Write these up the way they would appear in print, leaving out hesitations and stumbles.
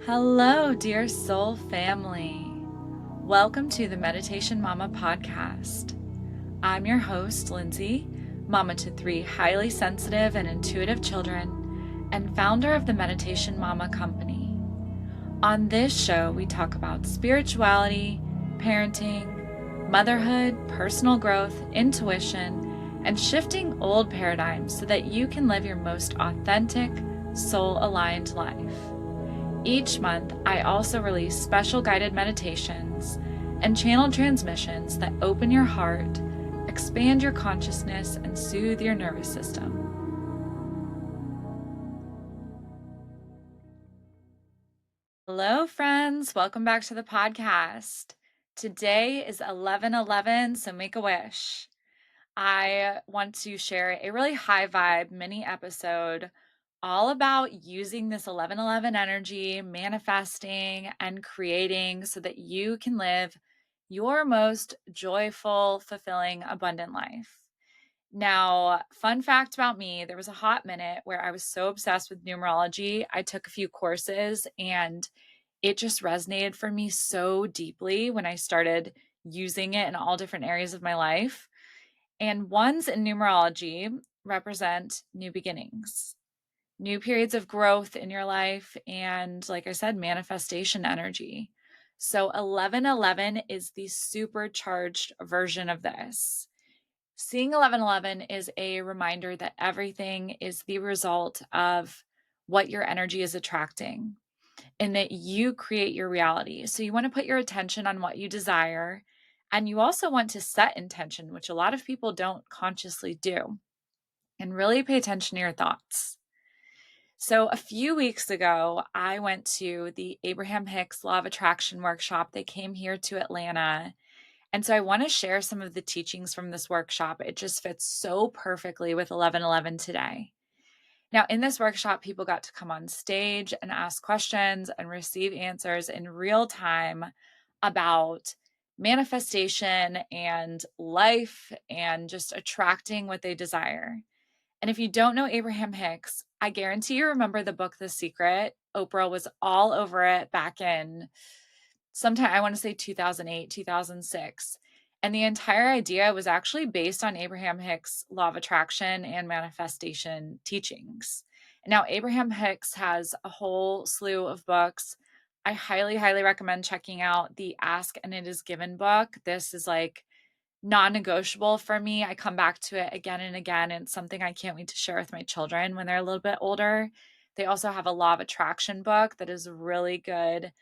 Hello, dear soul family. Welcome to the Meditation Mama podcast. I'm your host, Lindsay, mama to 3 highly sensitive and intuitive children, and founder of the Meditation Mama Company. On this show, we talk about spirituality, parenting, motherhood, personal growth, intuition, and shifting old paradigms so that you can live your most authentic, soul-aligned life. Each month, I also release special guided meditations and channel transmissions that open your heart, expand your consciousness, and soothe your nervous system. Hello, friends. Welcome back to the podcast. Today is 11/11, so make a wish. I want to share a really high vibe mini episode all about using this 11/11 energy, manifesting and creating so that you can live your most joyful, fulfilling, abundant life. Now, fun fact about me, there was a hot minute where I was so obsessed with numerology. I took a few courses and it just resonated for me so deeply when I started using it in all different areas of my life. And ones in numerology represent new beginnings, new periods of growth in your life, and like I said, manifestation energy. So 11/11 is the supercharged version of this. Seeing 11/11 is a reminder that everything is the result of what your energy is attracting and that you create your reality. So you want to put your attention on what you desire. And you also want to set intention, which a lot of people don't consciously do, and really pay attention to your thoughts. So a few weeks ago, I went to the Abraham Hicks Law of Attraction workshop. They came here to Atlanta. And so I want to share some of the teachings from this workshop. It just fits so perfectly with 11/11 today. Now, in this workshop, people got to come on stage and ask questions and receive answers in real time about manifestation and life and just attracting what they desire. And if you don't know Abraham Hicks, I guarantee you remember the book The Secret. Oprah was all over it back in sometime, I want to say 2008, 2006. And the entire idea was actually based on Abraham Hicks' law of attraction and manifestation teachings. And now, Abraham Hicks has a whole slew of books. I highly, highly recommend checking out the Ask and It Is Given book. This is like non-negotiable for me. I come back to it again and again. And it's something I can't wait to share with my children when they're a little bit older. They also have a law of attraction book that is really good,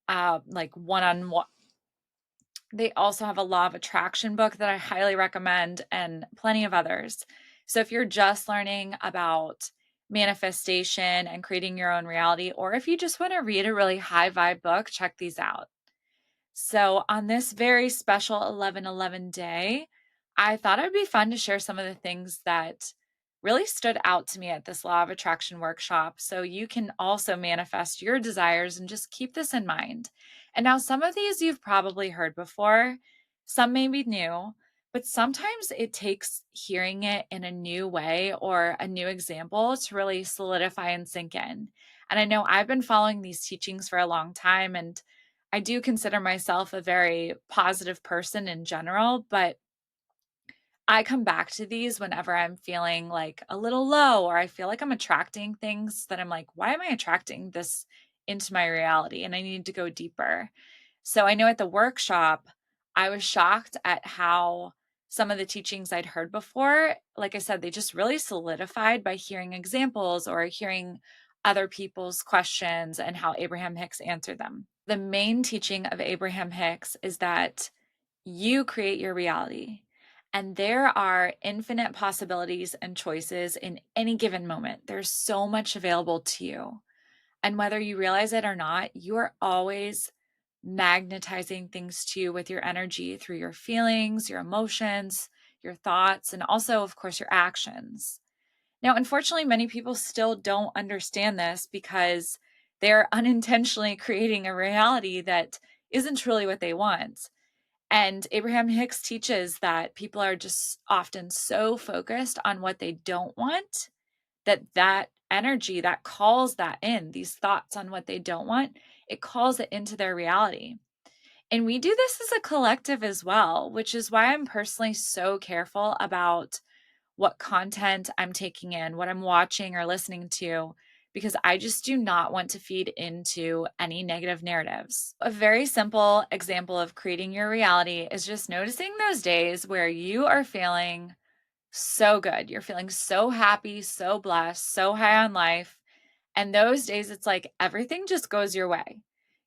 like one-on-one. They also have a law of attraction book that I highly recommend, and plenty of others. So if you're just learning about manifestation and creating your own reality, or if you just want to read a really high vibe book, check these out. So on this very special 11/11 day, I thought it would be fun to share some of the things that really stood out to me at this law of attraction workshop, so you can also manifest your desires and just keep this in mind. And now some of these you've probably heard before, some may be new, but sometimes it takes hearing it in a new way or a new example to really solidify and sink in. And I know I've been following these teachings for a long time, and I do consider myself a very positive person in general, but I come back to these whenever I'm feeling like a little low, or I feel like I'm attracting things that I'm like, why am I attracting this into my reality? And I need to go deeper. So I know at the workshop, I was shocked at how some of the teachings I'd heard before, like I said, they just really solidified by hearing examples or hearing other people's questions and how Abraham Hicks answered them. The main teaching of Abraham Hicks is that you create your reality. And there are infinite possibilities and choices in any given moment. There's so much available to you. And whether you realize it or not, you are always magnetizing things to you with your energy through your feelings, your emotions, your thoughts, and also, of course, your actions. Now, unfortunately, many people still don't understand this because they're unintentionally creating a reality that isn't truly what they want. And Abraham Hicks teaches that people are just often so focused on what they don't want that energy that calls that in, these thoughts on what they don't want, it calls it into their reality. And we do this as a collective as well, which is why I'm personally so careful about what content I'm taking in, what I'm watching or listening to, because I just do not want to feed into any negative narratives. A very simple example of creating your reality is just noticing those days where you are feeling so good. You're feeling so happy, so blessed, so high on life. And those days, it's like everything just goes your way.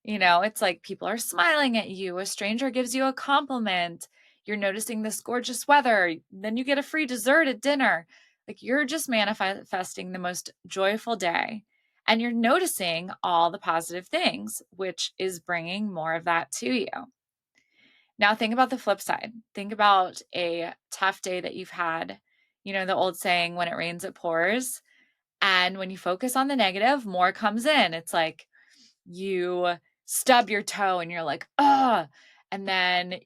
It's like people are smiling at you, a stranger gives you a compliment, you're noticing this gorgeous weather, then you get a free dessert at dinner. Like you're just manifesting the most joyful day. And you're noticing all the positive things, which is bringing more of that to you. Now, think about the flip side. Think about a tough day that you've had. The old saying, when it rains, it pours. And when you focus on the negative, more comes in. It's like you stub your toe and you're like, "Ugh." And then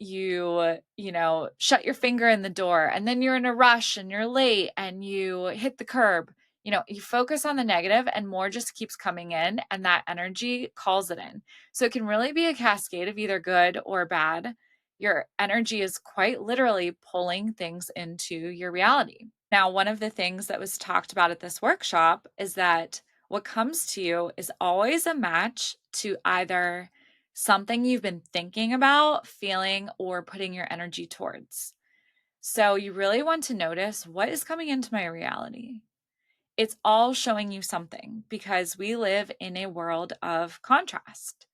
shut your finger in the door. And then you're in a rush and you're late and you hit the curb. You focus on the negative and more just keeps coming in, and that energy calls it in. So it can really be a cascade of either good or bad. Your energy is quite literally pulling things into your reality. Now, one of the things that was talked about at this workshop is that what comes to you is always a match to either something you've been thinking about, feeling, or putting your energy towards. So you really want to notice, what is coming into my reality? It's all showing you something, because we live in a world of contrast.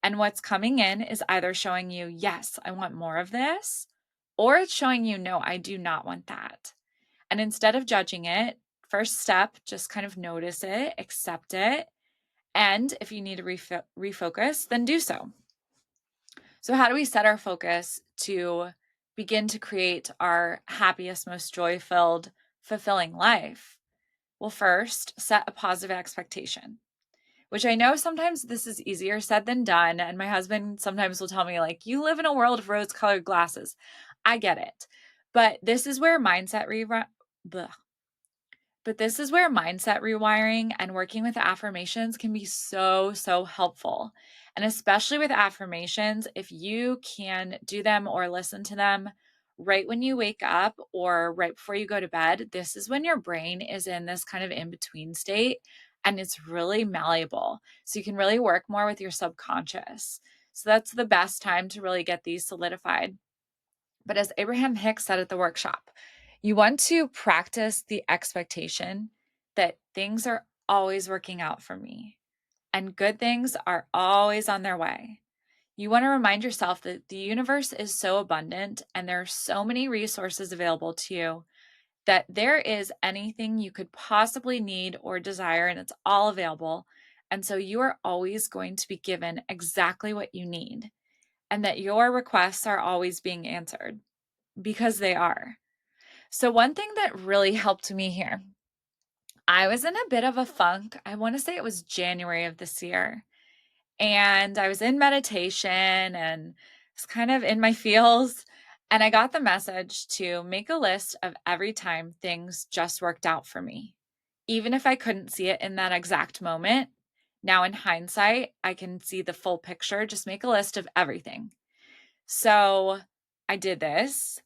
And what's coming in is either showing you, yes, I want more of this, or it's showing you, no, I do not want that. And instead of judging it, first step, just kind of notice it, accept it. And if you need to refocus, then do so. So, how do we set our focus to begin to create our happiest, most joy filled, fulfilling life? Well, first, set a positive expectation, which I know sometimes this is easier said than done. And my husband sometimes will tell me, like, you live in a world of rose colored glasses. I get it. But this is where mindset rewiring and working with affirmations can be so, so helpful. And especially with affirmations, if you can do them or listen to them right when you wake up or right before you go to bed, this is when your brain is in this kind of in between state, and it's really malleable. So you can really work more with your subconscious. So that's the best time to really get these solidified. But as Abraham Hicks said at the workshop, you want to practice the expectation that things are always working out for me and good things are always on their way. You want to remind yourself that the universe is so abundant and there are so many resources available to you that there is anything you could possibly need or desire, and it's all available. And so you are always going to be given exactly what you need, and that your requests are always being answered, because they are. So, one thing that really helped me here, I was in a bit of a funk. I want to say it was January of this year. And I was in meditation and was kind of in my feels. And I got the message to make a list of every time things just worked out for me, even if I couldn't see it in that exact moment. Now, in hindsight, I can see the full picture. Just make a list of everything. So I did this.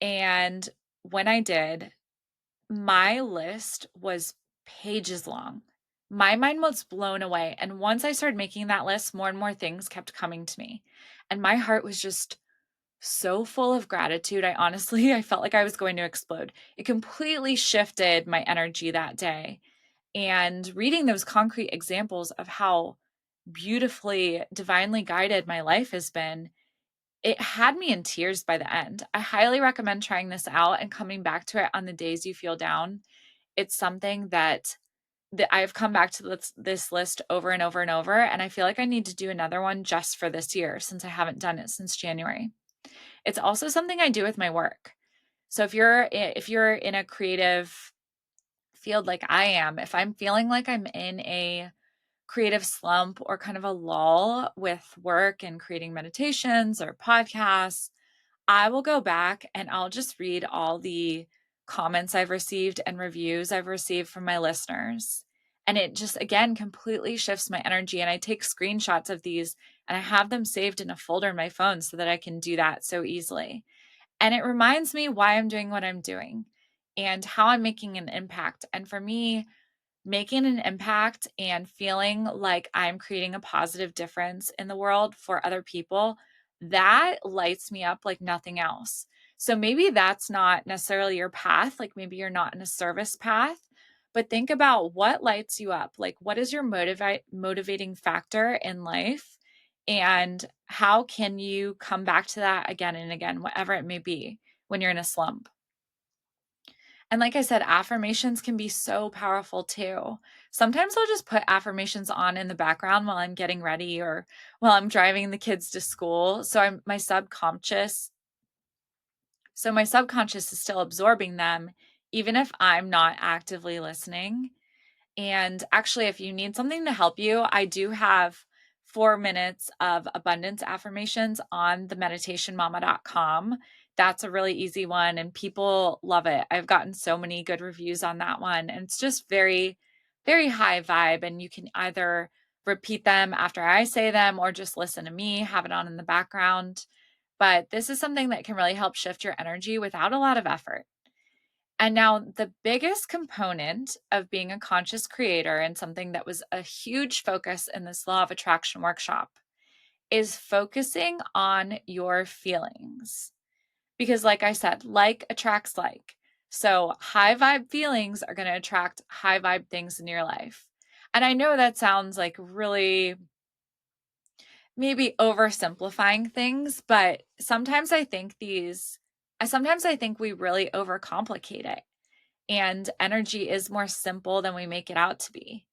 And when I did, my list was pages long. My mind was blown away. And once I started making that list, more and more things kept coming to me. And my heart was just so full of gratitude. I felt like I was going to explode. It completely shifted my energy that day. And reading those concrete examples of how beautifully, divinely guided my life has been, it had me in tears by the end. I highly recommend trying this out and coming back to it on the days you feel down. It's something that I've come back to this list over and over and over, and I feel like I need to do another one just for this year, since I haven't done it since January. It's also something I do with my work. So if you're in a creative field like I am, if I'm feeling like I'm in a creative slump or kind of a lull with work and creating meditations or podcasts, I will go back and I'll just read all the comments I've received and reviews I've received from my listeners. And it just, again, completely shifts my energy. And I take screenshots of these and I have them saved in a folder in my phone so that I can do that so easily. And it reminds me why I'm doing what I'm doing and how I'm making an impact. And for me, making an impact and feeling like I'm creating a positive difference in the world for other people, that lights me up like nothing else. So maybe that's not necessarily your path. Like maybe you're not in a service path, but think about what lights you up. Like what is your motivating factor in life? And how can you come back to that again and again, whatever it may be, when you're in a slump? And like I said, affirmations can be so powerful too. Sometimes I'll just put affirmations on in the background while I'm getting ready or while I'm driving the kids to school. My subconscious is still absorbing them even if I'm not actively listening. And actually, if you need something to help you, I do have 4 minutes of abundance affirmations on the meditationmama.com. That's a really easy one, and people love it. I've gotten so many good reviews on that one, and it's just very, very high vibe. And you can either repeat them after I say them or just listen to me, have it on in the background. But this is something that can really help shift your energy without a lot of effort. And now, the biggest component of being a conscious creator, and something that was a huge focus in this law of attraction workshop, is focusing on your feelings. Because, like I said, like attracts like. So, high vibe feelings are going to attract high vibe things in your life. And I know that sounds like really maybe oversimplifying things, but sometimes I think we really overcomplicate it. And energy is more simple than we make it out to be.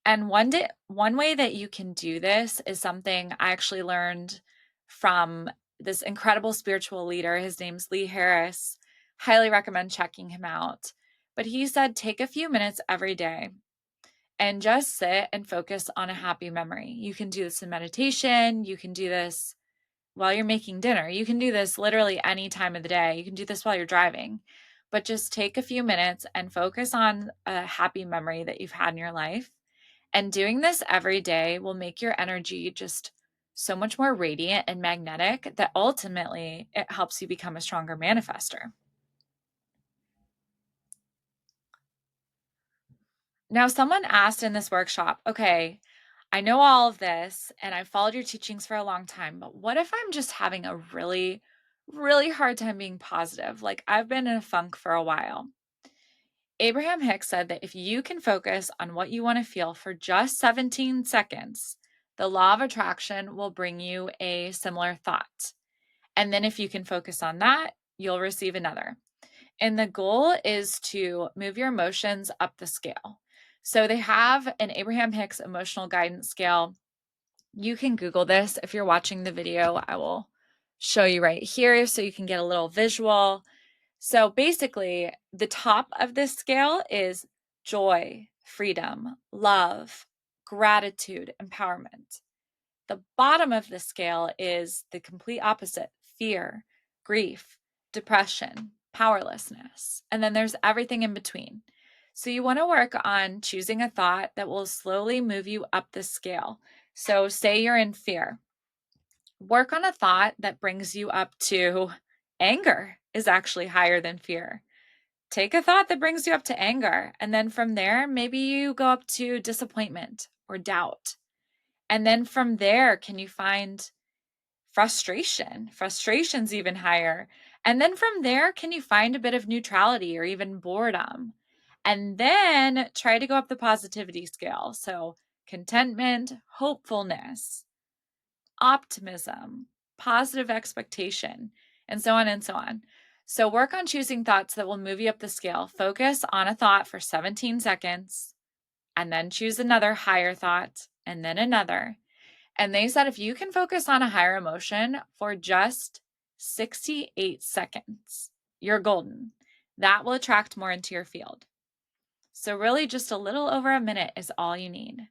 And one way that you can do this is something I actually learned from this incredible spiritual leader. His name's Lee Harris. Highly recommend checking him out. But he said, take a few minutes every day and just sit and focus on a happy memory. You can do this in meditation. You can do this while you're making dinner. You can do this literally any time of the day. You can do this while you're driving, but just take a few minutes and focus on a happy memory that you've had in your life. And doing this every day will make your energy just so much more radiant and magnetic that ultimately it helps you become a stronger manifester. Now, someone asked in this workshop, okay, I know all of this and I've followed your teachings for a long time, but what if I'm just having a really, really hard time being positive? Like I've been in a funk for a while. Abraham Hicks said that if you can focus on what you want to feel for just 17 seconds, the law of attraction will bring you a similar thought. And then if you can focus on that, you'll receive another. And the goal is to move your emotions up the scale. So they have an Abraham Hicks emotional guidance scale. You can Google this. If you're watching the video, I will show you right here so you can get a little visual. So basically, the top of this scale is joy, freedom, love, gratitude, empowerment. The bottom of the scale is the complete opposite: fear, grief, depression, powerlessness. And then there's everything in between. So you want to work on choosing a thought that will slowly move you up the scale. So, say you're in fear, work on a thought that brings you up to anger, is actually higher than fear. Take a thought that brings you up to anger. And then from there, maybe you go up to disappointment or doubt. And then from there, can you find frustration? Frustration's even higher. And then from there, can you find a bit of neutrality or even boredom? And then try to go up the positivity scale. So contentment, hopefulness, optimism, positive expectation, and so on and so on. So work on choosing thoughts that will move you up the scale. Focus on a thought for 17 seconds and then choose another higher thought and then another. And they said if you can focus on a higher emotion for just 68 seconds, you're golden. That will attract more into your field. So really just a little over a minute is all you need.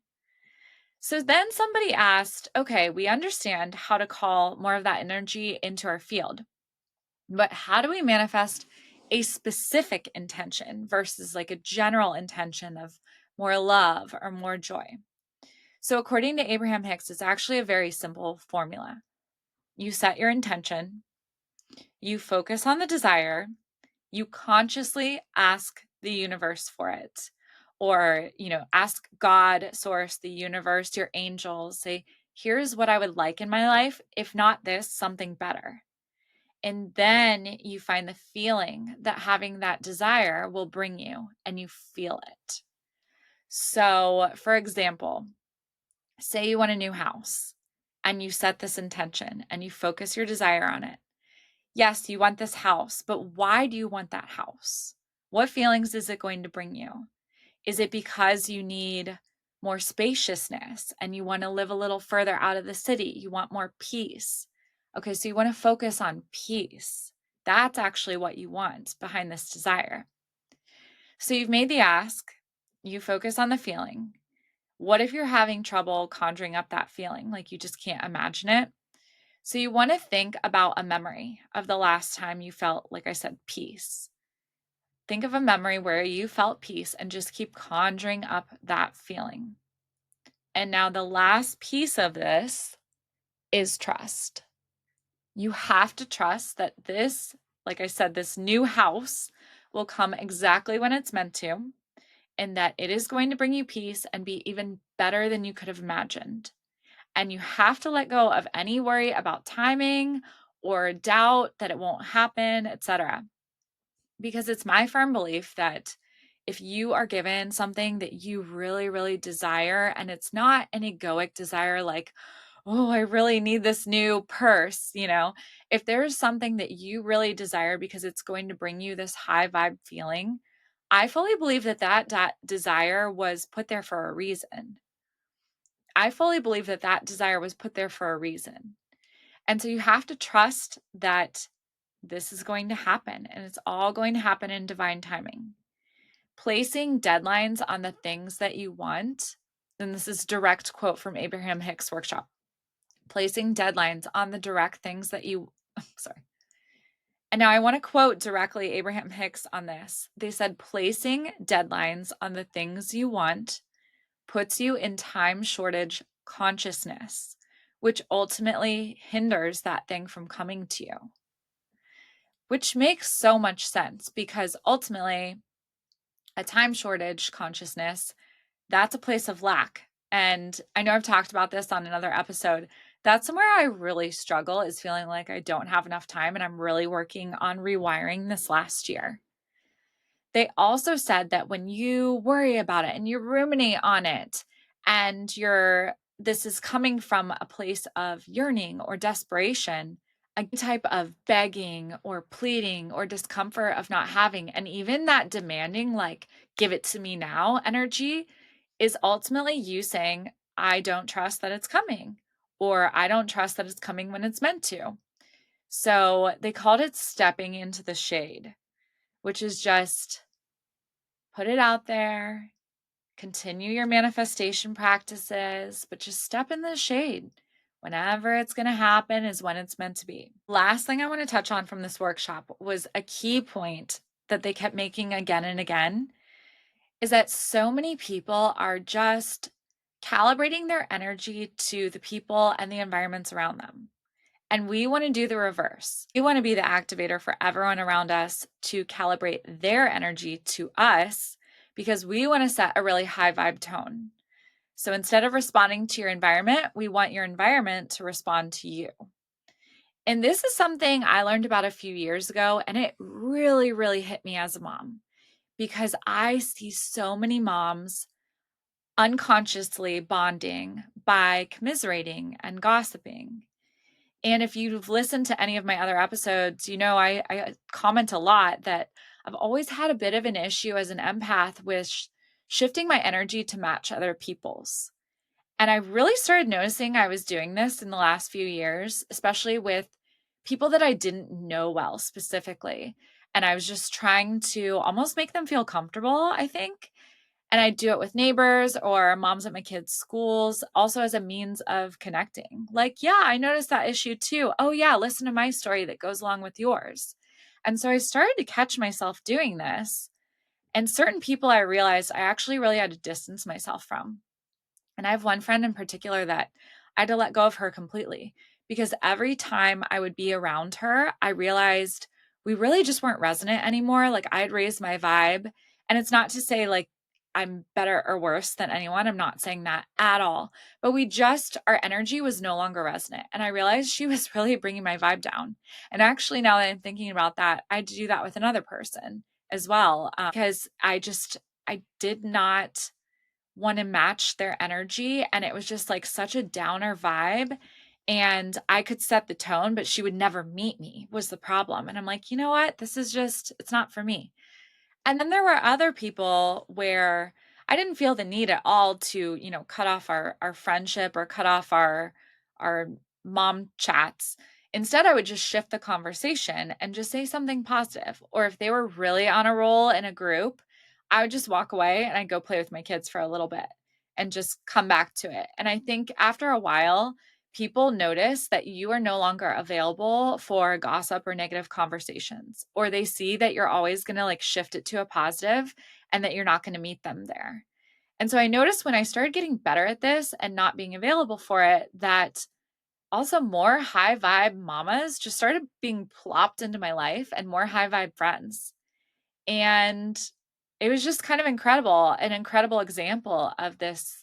So then somebody asked, okay, we understand how to call more of that energy into our field, but how do we manifest a specific intention versus like a general intention of more love or more joy. So, according to Abraham Hicks, it's actually a very simple formula. You set your intention, you focus on the desire, you consciously ask the universe for it. Or, ask God, source, the universe, your angels, say, here's what I would like in my life. If not this, something better. And then you find the feeling that having that desire will bring you and you feel it. So, for example, say you want a new house and you set this intention and you focus your desire on it. Yes, you want this house, but why do you want that house? What feelings is it going to bring you? Is it because you need more spaciousness and you want to live a little further out of the city? You want more peace. Okay, so you want to focus on peace. That's actually what you want behind this desire. So you've made the ask, you focus on the feeling. What if you're having trouble conjuring up that feeling? Like you just can't imagine it? So you want to think about a memory of the last time you felt, like I said, peace. Think of a memory where you felt peace and just keep conjuring up that feeling. And now the last piece of this is trust. You have to trust that this, like I said, this new house will come exactly when it's meant to, and that it is going to bring you peace and be even better than you could have imagined. And you have to let go of any worry about timing or doubt that it won't happen, etc. Because it's my firm belief that if you are given something that you really, really desire, and it's not an egoic desire like, oh, I really need this new purse, if there's something that you really desire because it's going to bring you this high vibe feeling, I fully believe that desire was put there for a reason. I fully believe that desire was put there for a reason. And so you have to trust that this is going to happen and it's all going to happen in divine timing. Placing deadlines on the things that you want, and this is direct quote from Abraham Hicks workshop. Placing deadlines on the direct things that you, sorry. And now I want to quote directly Abraham Hicks on this. They said, placing deadlines on the things you want puts you in time shortage consciousness, which ultimately hinders that thing from coming to you. Which makes so much sense because ultimately, a time shortage consciousness, that's a place of lack. And I know I've talked about this on another episode. That's somewhere I really struggle, is feeling like I don't have enough time. And I'm really working on rewiring this last year. They also said that when you worry about it and you ruminate on it and this is coming from a place of yearning or desperation, a type of begging or pleading or discomfort of not having, and even that demanding, like, give it to me now energy, is ultimately you saying, I don't trust that it's coming, or I don't trust that it's coming when it's meant to. So they called it stepping into the shade, which is just put it out there, continue your manifestation practices, but just step in the shade. Whenever it's going to happen is when it's meant to be. Last thing I want to touch on from this workshop was a key point that they kept making again and again, is that so many people are just calibrating their energy to the people and the environments around them. And we want to do the reverse. We want to be the activator for everyone around us to calibrate their energy to us, because we want to set a really high vibe tone. So instead of responding to your environment, we want your environment to respond to you. And this is something I learned about a few years ago, and it really, really hit me as a mom, because I see so many moms unconsciously bonding by commiserating and gossiping. And if you've listened to any of my other episodes, I comment a lot that I've always had a bit of an issue as an empath with shifting my energy to match other people's. And I really started noticing I was doing this in the last few years, especially with people that I didn't know well specifically. And I was just trying to almost make them feel comfortable, I think. And I do it with neighbors or moms at my kids' schools, also as a means of connecting. Like, yeah, I noticed that issue too. Oh, yeah, listen to my story that goes along with yours. And so I started to catch myself doing this. And certain people I realized I actually really had to distance myself from. And I have one friend in particular that I had to let go of her completely because every time I would be around her, I realized we really just weren't resonant anymore. Like I had raised my vibe. And it's not to say like I'm better or worse than anyone. I'm not saying that at all. But our energy was no longer resonant. And I realized she was really bringing my vibe down. And actually, now that I'm thinking about that, I had to do that with another person as well because I did not want to match their energy. And it was just like such a downer vibe. And I could set the tone, but she would never meet me, was the problem. And I'm like, you know what? It's not for me. And then there were other people where I didn't feel the need at all to, cut off our friendship or cut off our mom chats. Instead, I would just shift the conversation and just say something positive. Or if they were really on a roll in a group, I would just walk away and I'd go play with my kids for a little bit and just come back to it. And I think after a while, people notice that you are no longer available for gossip or negative conversations, or they see that you're always going to like shift it to a positive and that you're not going to meet them there. And so I noticed when I started getting better at this and not being available for it, that also more high vibe mamas just started being plopped into my life and more high vibe friends. And it was just kind of incredible, an incredible example of this.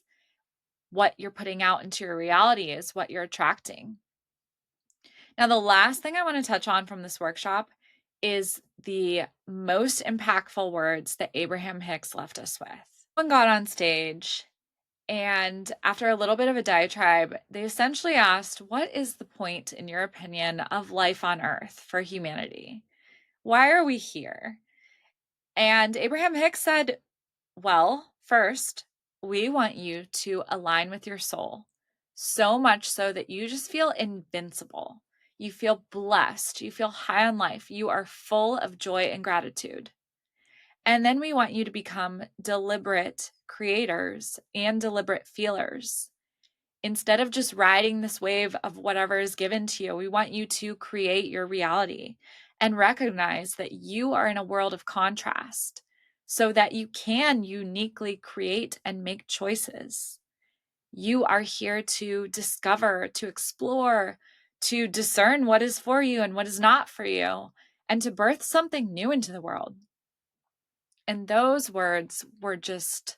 What you're putting out into your reality is what you're attracting. Now, the last thing I want to touch on from this workshop is the most impactful words that Abraham Hicks left us with. Someone got on stage, and after a little bit of a diatribe, they essentially asked, what is the point, in your opinion, of life on earth for humanity? Why are we here? And Abraham Hicks said, well, first, we want you to align with your soul, so much so that you just feel invincible. You feel blessed. You feel high on life. You are full of joy and gratitude. And then we want you to become deliberate creators and deliberate feelers. Instead of just riding this wave of whatever is given to you, we want you to create your reality and recognize that you are in a world of contrast so that you can uniquely create and make choices. You are here to discover, to explore, to discern what is for you and what is not for you, and to birth something new into the world. And those words were just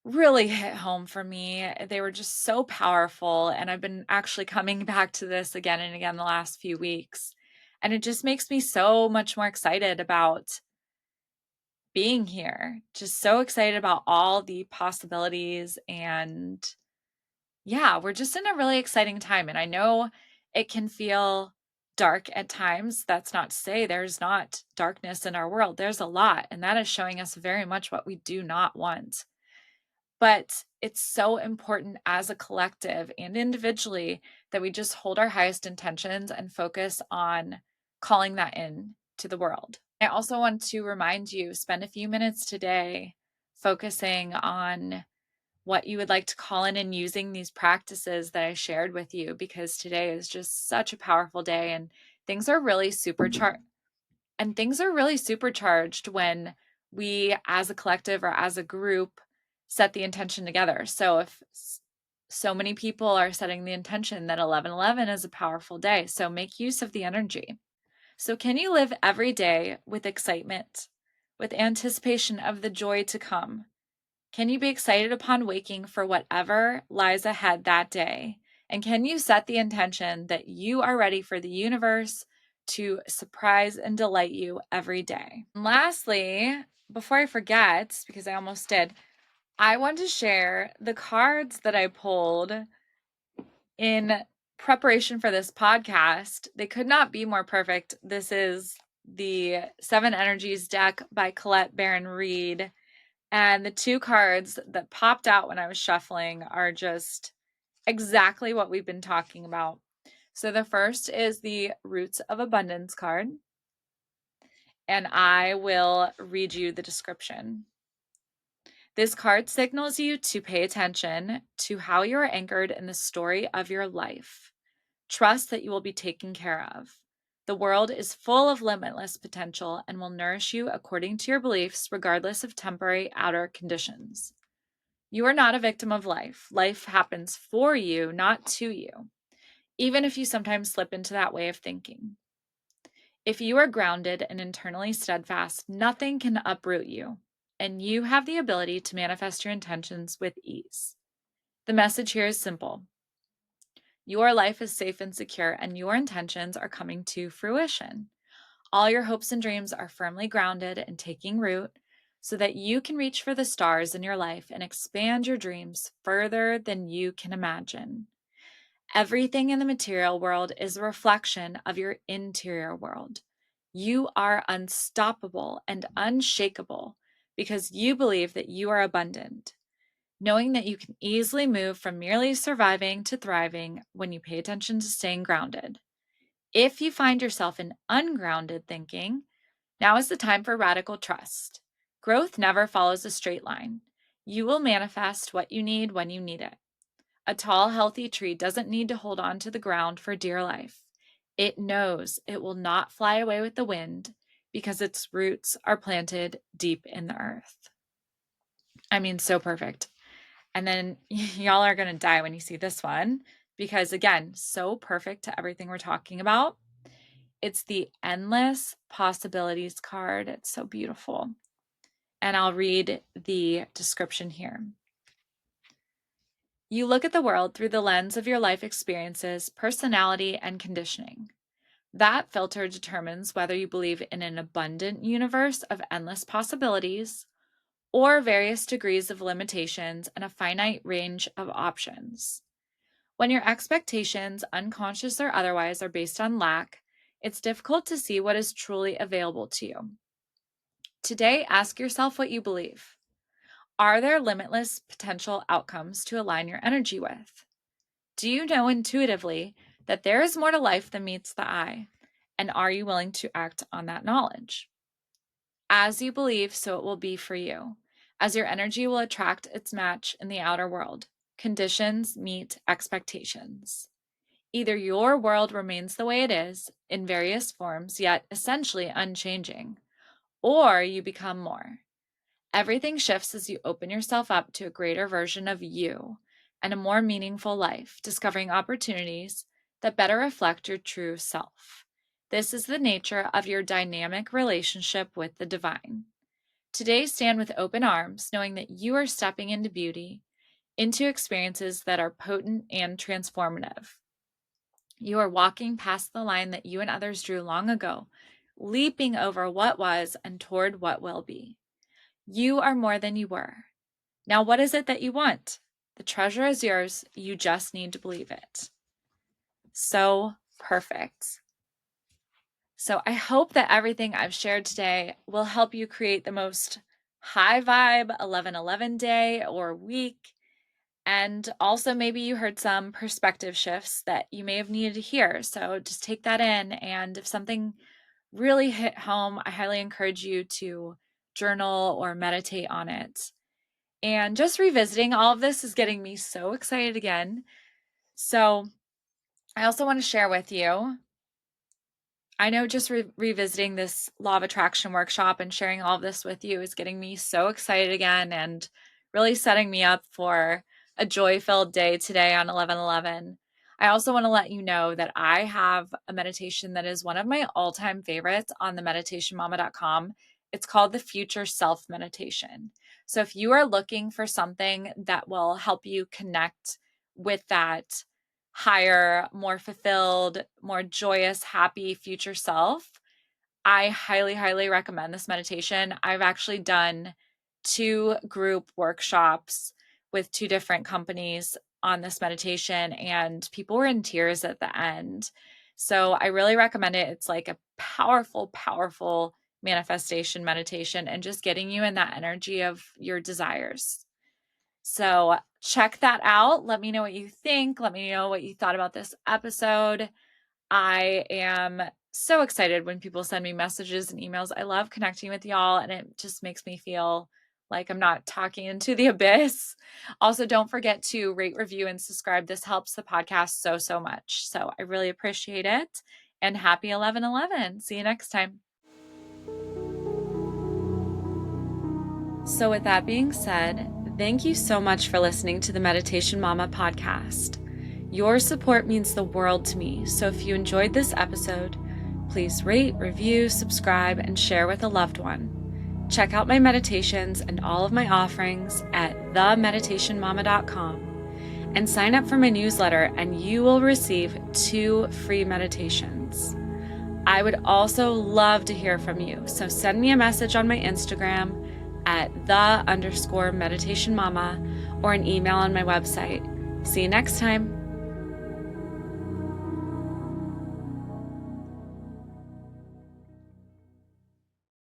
really hit home for me. They were just so powerful. And I've been actually coming back to this again and again the last few weeks. And it just makes me so much more excited about being here. Just so excited about all the possibilities. And yeah, we're just in a really exciting time. And I know it can feel dark at times. That's not to say there's not darkness in our world. There's a lot. And that is showing us very much what we do not want. But it's so important as a collective and individually that we just hold our highest intentions and focus on calling that in to the world. I also want to remind you, spend a few minutes today focusing on what you would like to call in and using these practices that I shared with you, because today is just such a powerful day and things are really supercharged when we as a collective or as a group set the intention together. So if so many people are setting the intention that 11/11 is a powerful day, so make use of the energy. So can you live every day with excitement, with anticipation of the joy to come? Can you be excited upon waking for whatever lies ahead that day? And can you set the intention that you are ready for the universe to surprise and delight you every day? And lastly, before I forget, because I almost did, I want to share the cards that I pulled in preparation for this podcast. They could not be more perfect. This is the Seven Energies deck by Colette Baron Reed. And the two cards that popped out when I was shuffling are just exactly what we've been talking about. So the first is the Roots of Abundance card, and I will read you the description. This card signals you to pay attention to how you are anchored in the story of your life. Trust that you will be taken care of. The world is full of limitless potential and will nourish you according to your beliefs, regardless of temporary outer conditions. You are not a victim of life. Life happens for you, not to you, even if you sometimes slip into that way of thinking. If you are grounded and internally steadfast, nothing can uproot you, and you have the ability to manifest your intentions with ease. The message here is simple. Your life is safe and secure, and your intentions are coming to fruition. All your hopes and dreams are firmly grounded and taking root so that you can reach for the stars in your life and expand your dreams further than you can imagine. Everything in the material world is a reflection of your interior world. You are unstoppable and unshakable because you believe that you are abundant, knowing that you can easily move from merely surviving to thriving when you pay attention to staying grounded. If you find yourself in ungrounded thinking, now is the time for radical trust. Growth never follows a straight line. You will manifest what you need when you need it. A tall, healthy tree doesn't need to hold on to the ground for dear life. It knows it will not fly away with the wind because its roots are planted deep in the earth. I mean, so perfect. And then y'all are going to die when you see this one because, again, so perfect to everything we're talking about. It's the Endless Possibilities card. It's so beautiful. And I'll read the description here. You look at the world through the lens of your life experiences, personality, and conditioning. That filter determines whether you believe in an abundant universe of endless possibilities or various degrees of limitations and a finite range of options. When your expectations, unconscious or otherwise, are based on lack, it's difficult to see what is truly available to you. Today, ask yourself what you believe. Are there limitless potential outcomes to align your energy with? Do you know intuitively that there is more to life than meets the eye? And are you willing to act on that knowledge? As you believe, so it will be for you, as your energy will attract its match in the outer world. Conditions meet expectations. Either your world remains the way it is, in various forms, yet essentially unchanging, or you become more. Everything shifts as you open yourself up to a greater version of you and a more meaningful life, discovering opportunities that better reflect your true self. This is the nature of your dynamic relationship with the divine. Today, stand with open arms, knowing that you are stepping into beauty, into experiences that are potent and transformative. You are walking past the line that you and others drew long ago, leaping over what was and toward what will be. You are more than you were. Now, what is it that you want? The treasure is yours. You just need to believe it. So perfect. So I hope that everything I've shared today will help you create the most high vibe 11/11 day or week. And also maybe you heard some perspective shifts that you may have needed to hear. So just take that in. And if something really hit home, I highly encourage you to journal or meditate on it. And just revisiting all of this is getting me so excited again. So I also want to share with you, I know just revisiting this law of attraction workshop and sharing all of this with you is getting me so excited again and really setting me up for a joy-filled day today on 11/11. I also want to let you know that I have a meditation that is one of my all-time favorites on the meditationmama.com. It's called the Future Self Meditation. So if you are looking for something that will help you connect with that higher, more fulfilled, more joyous, happy future self, I highly, highly recommend this meditation. I've actually done 2 group workshops with 2 different companies on this meditation, and people were in tears at the end. So I really recommend it. It's like a powerful, powerful manifestation meditation and just getting you in that energy of your desires. So check that out. Let me know what you think. Let me know what you thought about this episode. I am so excited when people send me messages and emails. I love connecting with y'all, and it just makes me feel like I'm not talking into the abyss. Also, don't forget to rate, review, and subscribe. This helps the podcast so, so much. So I really appreciate it. and happy 11/11. See you next time. So with that being said, thank you so much for listening to the Meditation Mama podcast. Your support means the world to me, so if you enjoyed this episode, please rate, review, subscribe, and share with a loved one. Check out my meditations and all of my offerings at themeditationmama.com and sign up for my newsletter and you will receive 2 free meditations. I would also love to hear from you, so send me a message on my Instagram at _meditation mama or an email on my website. See you next time.